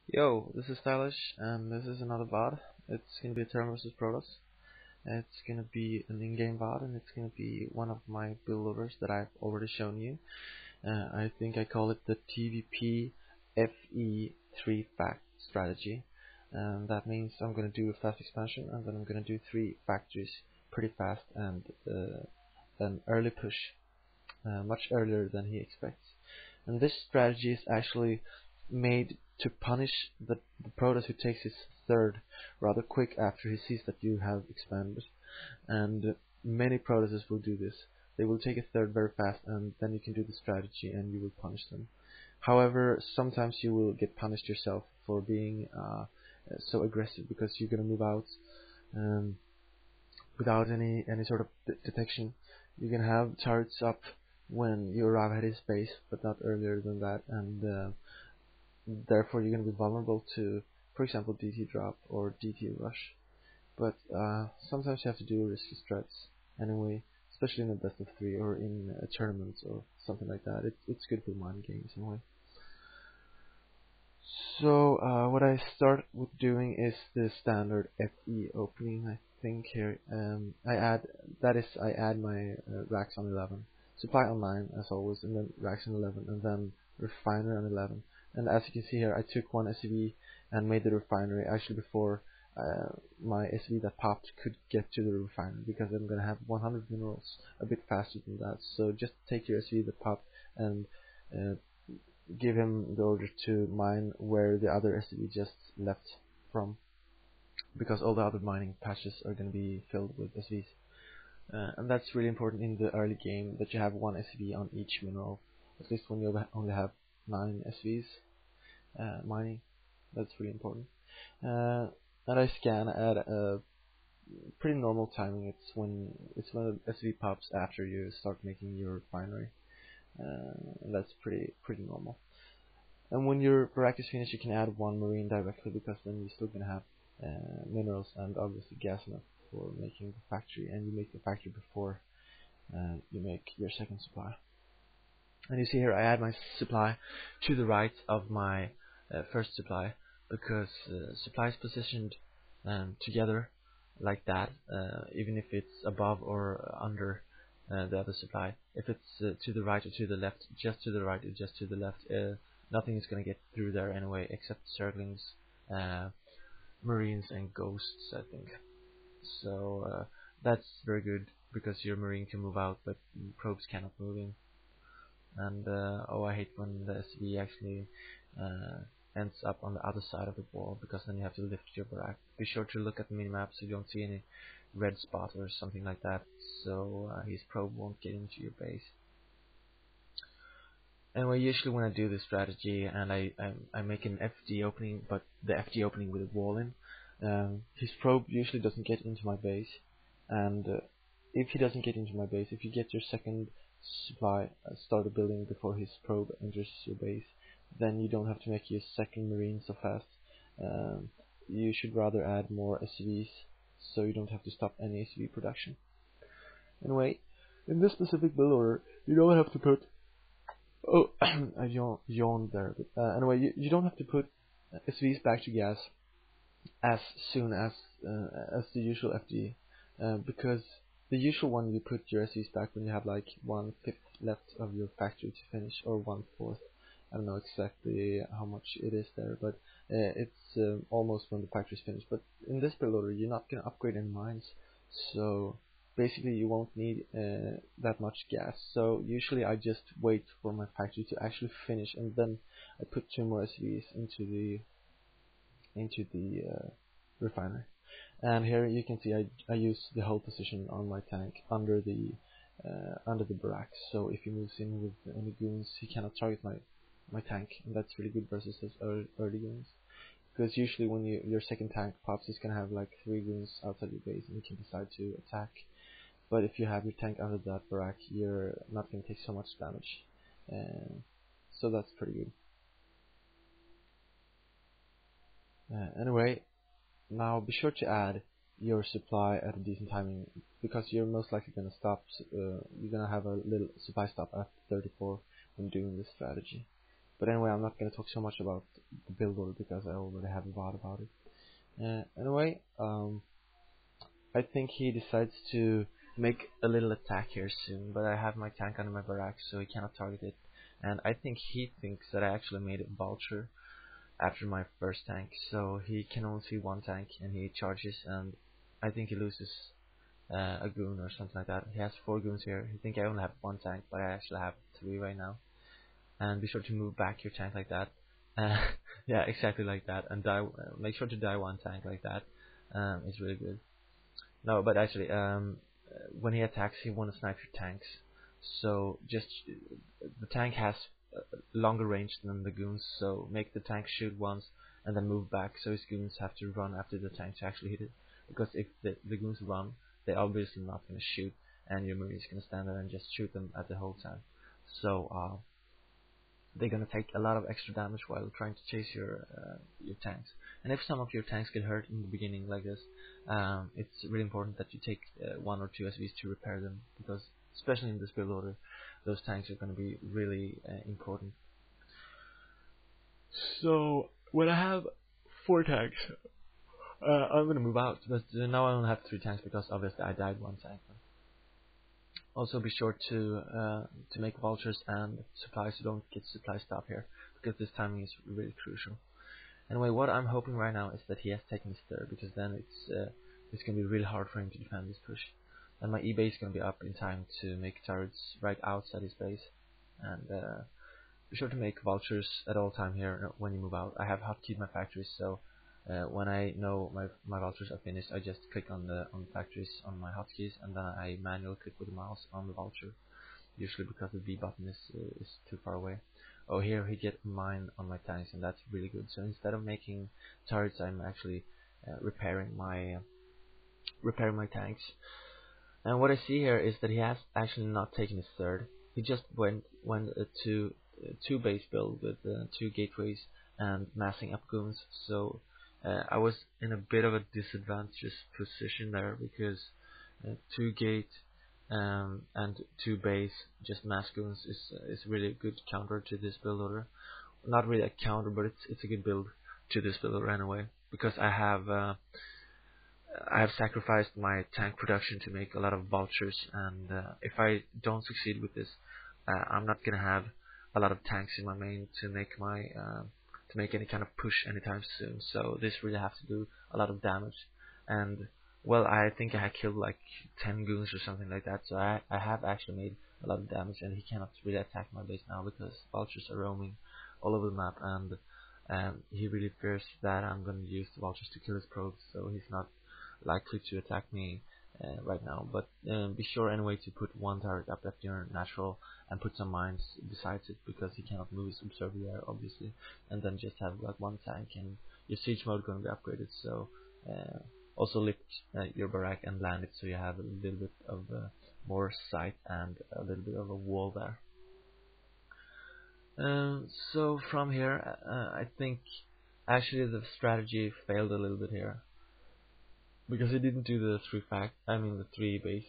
Yo, this is Stylish, and this is another VOD. It's gonna be a Term vs Protoss. It's gonna be an in-game VOD, and it's gonna be one of my build loaders that I've already shown you. I think I call it the TvP FE3 fact strategy. And that means I'm gonna do a fast expansion, and then I'm gonna do 3 factories pretty fast, and an early push, much earlier than he expects. And this strategy is actually made to punish the Protoss who takes his third rather quick after he sees that you have expanded. And many Protosses will do this. They will take a third very fast, and then you can do the strategy and you will punish them. However, sometimes you will get punished yourself for being so aggressive, because you're gonna move out um, without any sort of detection. You can have turrets up when you arrive at his base, but not earlier than that, and therefore you're going to be vulnerable to, for example, DT drop or DT rush. But sometimes you have to do risky strats anyway, especially in a best of 3 or in a tournament or something like that. It's good for mind games anyway. So what I start with doing is the standard FE opening. I think here I add my racks on 11, supply on 9 as always, and then racks on 11, and then refinery on 11. And as you can see here, I took one SCV and made the refinery actually before my SCV that popped could get to the refinery, because I'm gonna have 100 minerals a bit faster than that. So just take your SCV that popped and uh, give him the order to mine where the other SCV just left from, because all the other mining patches are going to be filled with SCVs. And that's really important in the early game, that you have one SCV on each mineral, at least when you only have 9 SCVs mining. That's really important. And I scan at a pretty normal timing. It's when the SCV pops after you start making your refinery. And that's pretty normal. And when your barrack is finished, you can add one marine directly, because then you're still gonna have minerals and obviously gas enough for making the factory, and you make the factory before you make your second supply. And you see here I add my supply to the right of my first supply, because supply is positioned together like that, even if it's above or under the other supply. If it's to the right or to the left, just to the right or just to the left, nothing is going to get through there anyway, except circlings, marines, and ghosts, I think. So that's very good, because your marine can move out, but probes cannot move in. And oh, I hate when the SV actually ends up on the other side of the wall, because then you have to lift your barrack. Be sure to look at the minimap so you don't see any red spot or something like that, so his probe won't get into your base. Anyway, usually when I do this strategy and I make an FD opening, but the FD opening with a wall in, his probe usually doesn't get into my base. And if he doesn't get into my base, if you get your second supply started building before his probe enters your base, then you don't have to make your second marine so fast. You should rather add more SCVs, so you don't have to stop any SCV production. Anyway, in this specific build order, you don't have to put I yawned there. But, anyway, you don't have to put SVs back to gas as soon as the usual FD, because the usual one you put your SVs back when you have like 1/5 left of your factory to finish, or 1/4. I don't know exactly how much it is there, but it's almost when the factory is finished. But in this build order, you're not gonna upgrade any mines, so basically you won't need that much gas. So usually I just wait for my factory to actually finish, and then I put 2 more SVs into the refinery. And here you can see I use the whole position on my tank under the barracks. So if he moves in with any goons, he cannot target my tank, and that's really good versus his early goons. Because usually when your second tank pops, it's gonna have like 3 goons outside your base, and you can decide to attack. But if you have your tank under that barrack, you're not going to take so much damage. So that's pretty good. Anyway, now be sure to add your supply at a decent timing, because you're most likely going to stop. You're going to have a little supply stop at 34 when doing this strategy. But anyway, I'm not going to talk so much about the build order because I already have a VOD about it. Anyway, I think he decides to make a little attack here soon, but I have my tank under my barrack, so he cannot target it. And I think he thinks that I actually made a vulture after my first tank, so he can only see one tank, and he charges, and I think he loses a goon or something like that. He has 4 goons here. He think I only have 1 tank, but I actually have 3 right now. And be sure to move back your tank like that. Yeah, exactly like that, and die. Make sure to die 1 tank like that. It's really good. No, but actually, when he attacks, he wants to snipe your tanks. So just the tank has longer range than the goons. So make the tank shoot once and then move back. So his goons have to run after the tank to actually hit it. Because if the goons run, they're obviously not going to shoot, and your marine is going to stand there and just shoot them at the whole time. So they're going to take a lot of extra damage while trying to chase your tanks. And if some of your tanks get hurt in the beginning like this, it's really important that you take 1 or 2 SVs to repair them, because especially in this build order, those tanks are going to be really important. So when I have 4 tanks, I'm going to move out, but now I only have 3 tanks because obviously I died 1 tank. Also be sure to make vultures and supplies, so don't get supply stop here, because this timing is really crucial. Anyway, what I'm hoping right now is that he has taken his third, because then it's going to be really hard for him to defend this push. And my E-base is going to be up in time to make turrets right outside his base. And be sure to make vultures at all time here when you move out. I have hotkeyed my factories, so when I know my vultures are finished, I just click on the factories on my hotkeys, and then I manually click with the mouse on the vulture. Usually because the B button is too far away. Oh, here he get mine on my tanks, and that's really good. So instead of making turrets, I'm actually repairing my tanks. And what I see here is that he has actually not taken his third. He just went to 2 base build with 2 gateways and massing up goons. So I was in a bit of a disadvantageous position there, because 2 gate and 2 base just mass goons is really a good counter to this build order. Not really a counter, but it's a good build to this build order anyway, because I have sacrificed my tank production to make a lot of vultures, and if I don't succeed with this, I'm not gonna have a lot of tanks in my main to make any kind of push anytime soon. So this really has to do a lot of damage, and well, I think I had killed like 10 goons or something like that. So I have actually made a lot of damage, and he cannot really attack my base now because vultures are roaming all over the map, and he really fears that I'm going to use the vultures to kill his probes. So he's not likely to attack me right now, but be sure anyway to put 1 turret up at your natural and put some mines besides it, because he cannot move his observer there obviously, and then just have like 1 tank, and your siege mode going to be upgraded. So also lift your barrack and land it, so you have a little bit of more sight and a little bit of a wall there. So from here, I think actually the strategy failed a little bit here, because he didn't do the 3 base.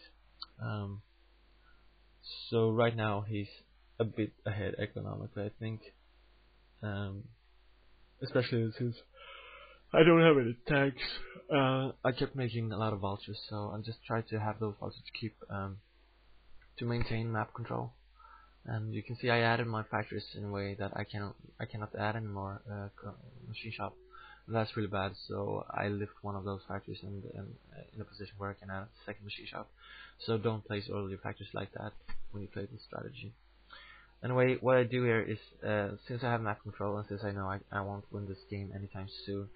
So right now he's a bit ahead economically, I think. Especially since I don't have any tanks. I kept making a lot of vultures, so I just tried to have those vultures to keep to maintain map control. And you can see I added my factories in a way that I cannot add any more machine shop. And that's really bad. So I lift one of those factories in a position where I can add a second machine shop. So don't place all your factories like that when you play this strategy. Anyway, what I do here is, since I have map control and since I know I won't win this game anytime soon,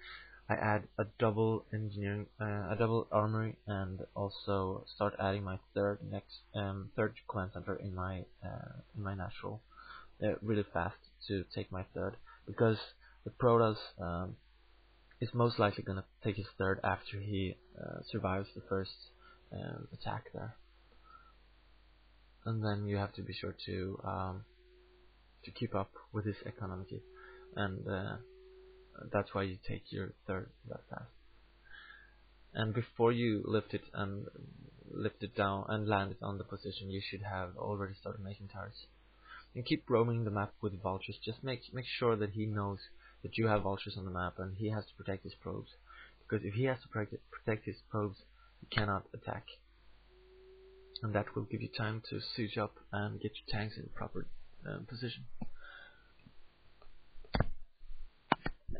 I add a double engineering, a double armory, and also start adding my third command center in my natural really fast to take my third, because the Protoss is most likely gonna take his third after he survives the first attack there. And then you have to be sure to keep up with his economy, and that's why you take your third that fast. And before you lift it down and land it on the position, you should have already started making turrets. and keep roaming the map with vultures. Just make sure that he knows that you have vultures on the map, and he has to protect his probes. Because if he has to protect his probes, he cannot attack. And that will give you time to siege up and get your tanks in proper position.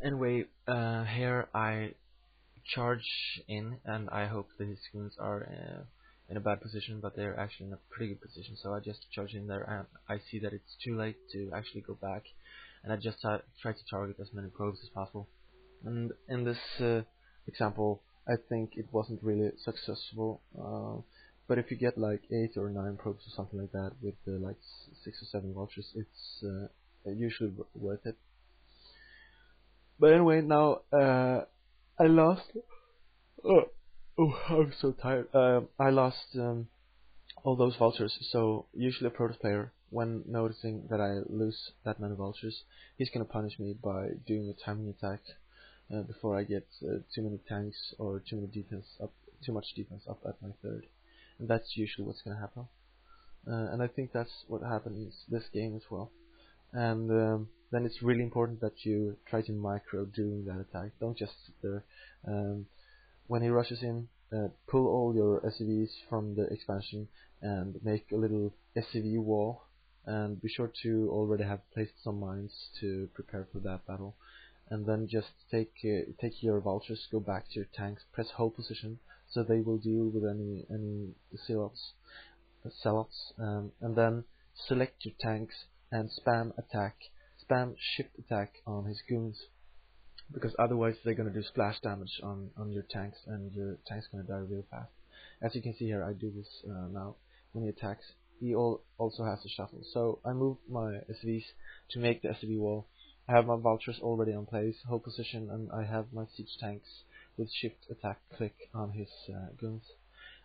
Anyway, here I charge in, and I hope that his goons are in a bad position, but they're actually in a pretty good position. So I just charge in there, and I see that it's too late to actually go back, and I just try to target as many probes as possible. And in this example, I think it wasn't really successful. But if you get like 8 or 9 probes or something like that with like 6 or 7 vultures, it's usually worth it. But anyway, now I lost. Oh, I'm so tired. I lost all those vultures. So usually a Protoss player, when noticing that I lose that many vultures, he's gonna punish me by doing a timing attack before I get too many tanks or too much defense up at my third. And that's usually what's gonna happen. And I think that's what happens this game as well. And then it's really important that you try to micro during that attack. Don't just sit there. When he rushes in, pull all your SCVs from the expansion and make a little SCV wall. And be sure to already have placed some mines to prepare for that battle. And then just take your vultures, go back to your tanks, press hold position, so they will deal with any sellouts, and then select your tanks and spam shift attack on his goons, because otherwise they're gonna do splash damage on your tanks, and your tank's gonna die real fast. As you can see here, I do this now. When he attacks, he also has to shuffle. So I move my SCVs to make the SCV wall. I have my vultures already in place, hold position, and I have my siege tanks with shift attack click on his goons.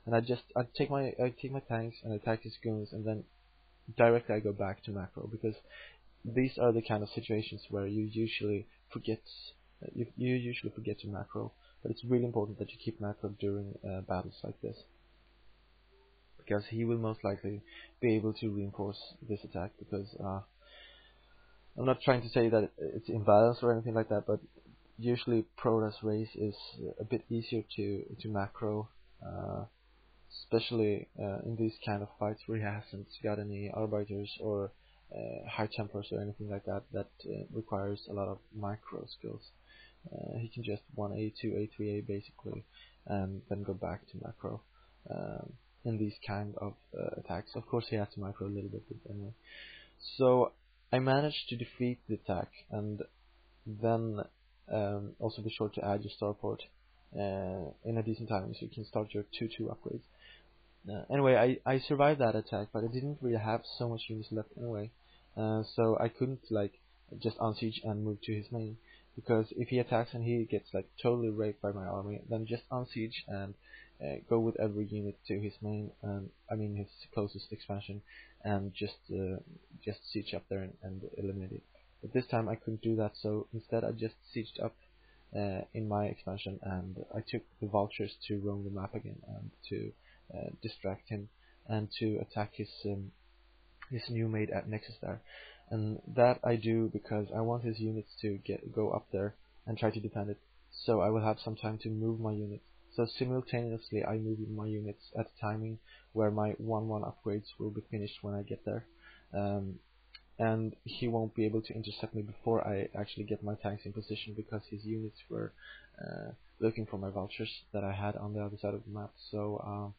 And I take my tanks and attack his goons, and then directly I go back to macro, because these are the kind of situations where you usually forget to macro. But it's really important that you keep macro during battles like this, because he will most likely be able to reinforce this attack. Because I'm not trying to say that it's imbalanced or anything like that, but usually Protoss race is a bit easier to macro, especially in these kind of fights where he hasn't got any arbiters or high templars or anything like that requires a lot of micro skills. He can just 1A, 2A, 3A basically, and then go back to macro in these kind of attacks. Of course he has to macro a little bit, but anyway. So I managed to defeat the attack, and then also be sure to add your starport in a decent time, so you can start your 2-2 upgrades. Anyway, I survived that attack, but I didn't really have so much units left anyway, so I couldn't like just unsiege and move to his main, because if he attacks and he gets like totally raped by my army, then just unsiege and go with every unit to his main, I mean his closest expansion, and just siege up there and eliminate it. But this time I couldn't do that, so instead I just sieged up in my expansion, and I took the vultures to roam the map again and to distract him and to attack his new made at Nexus there. And that I do because I want his units to go up there and try to defend it, so I will have some time to move my units. So simultaneously I move my units at a timing where my 1-1 upgrades will be finished when I get there, and he won't be able to intercept me before I actually get my tanks in position, because his units were looking for my vultures that I had on the other side of the map. So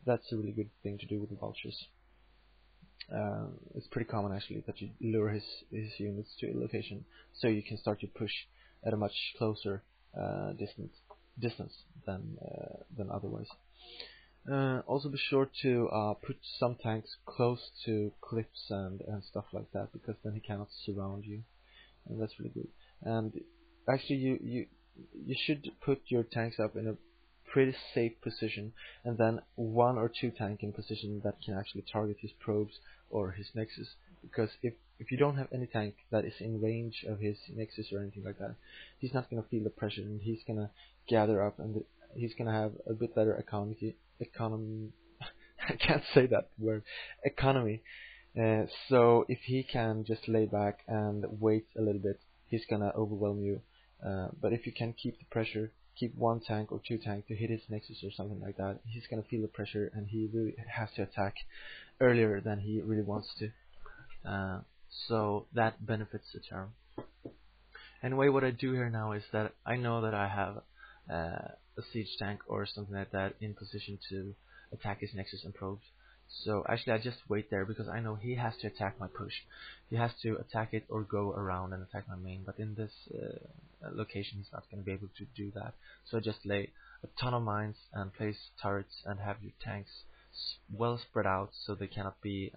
that's a really good thing to do with the vultures. It's pretty common actually that you lure his units to a location, so you can start to push at a much closer distance than otherwise. Also be sure to put some tanks close to cliffs and stuff like that, because then he cannot surround you, and that's really good. And actually you should put your tanks up in a pretty safe position, and then 1 or 2 tank in position that can actually target his probes or his nexus, because if you don't have any tank that is in range of his nexus or anything like that, he's not going to feel the pressure, and he's going to gather up, and he's going to have a bit better economy I can't say that word, economy, So if he can just lay back and wait a little bit, he's gonna overwhelm you. But if you can keep the pressure, keep one tank or two tanks to hit his nexus or something like that, he's gonna feel the pressure and he really has to attack earlier than he really wants to. So that benefits the Terran. Anyway, what I do here now is that I know that I have a siege tank or something like that in position to attack his nexus and probes. So actually I just wait there because I know he has to attack my push. He has to attack it or go around and attack my main, but in this location he's not going to be able to do that. So I just lay a ton of mines and place turrets and have your tanks well spread out so they cannot be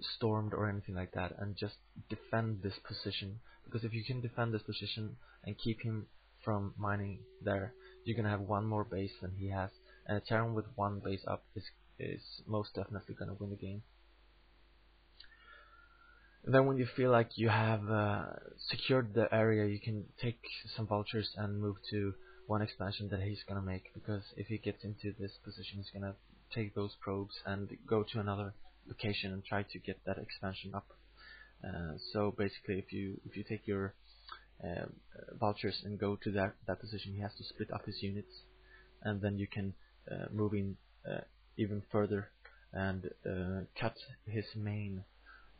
stormed or anything like that, and just defend this position, because if you can defend this position and keep him from mining there, you're gonna have one more base than he has, and a Terran with one base up is most definitely gonna win the game. And then when you feel like you have secured the area, you can take some vultures and move to one expansion that he's gonna make, because if he gets into this position he's gonna take those probes and go to another location and try to get that expansion up. So basically if you take your vultures and go to that position, he has to split up his units, and then you can move in even further and cut his main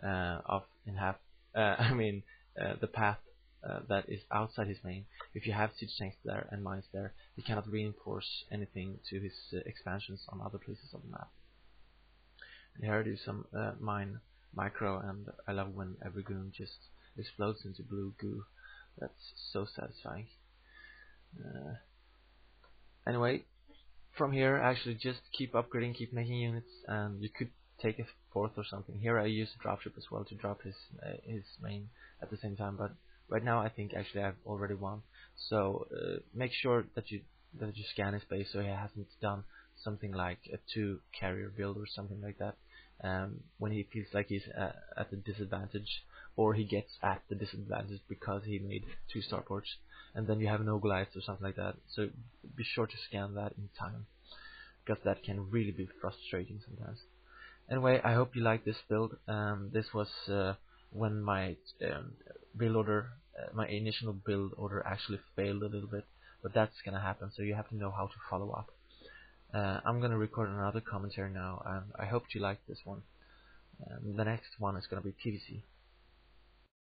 off in half. The path that is outside his main. If you have siege tanks there and mines there, he cannot reinforce anything to his expansions on other places of the map. And here I do some mine micro, and I love when every goon just explodes into blue goo. That's so satisfying. Anyway, from here actually just keep upgrading, keep making units, and you could take a fourth or something. Here I use a dropship as well to drop his main at the same time, but right now I think actually I've already won. So make sure that you scan his base so he hasn't done something like a 2 carrier build or something like that when he feels like he's at a disadvantage, or he gets at the disadvantage because he made 2 starports and then you have no Goliaths or something like that. So be sure to scan that in time, because that can really be frustrating sometimes. Anyway, I hope you like this build. This was when my build order, my initial build order actually failed a little bit, but that's gonna happen, so you have to know how to follow up. I'm gonna record another commentary now, and I hope you like this one. The next one is gonna be TvC.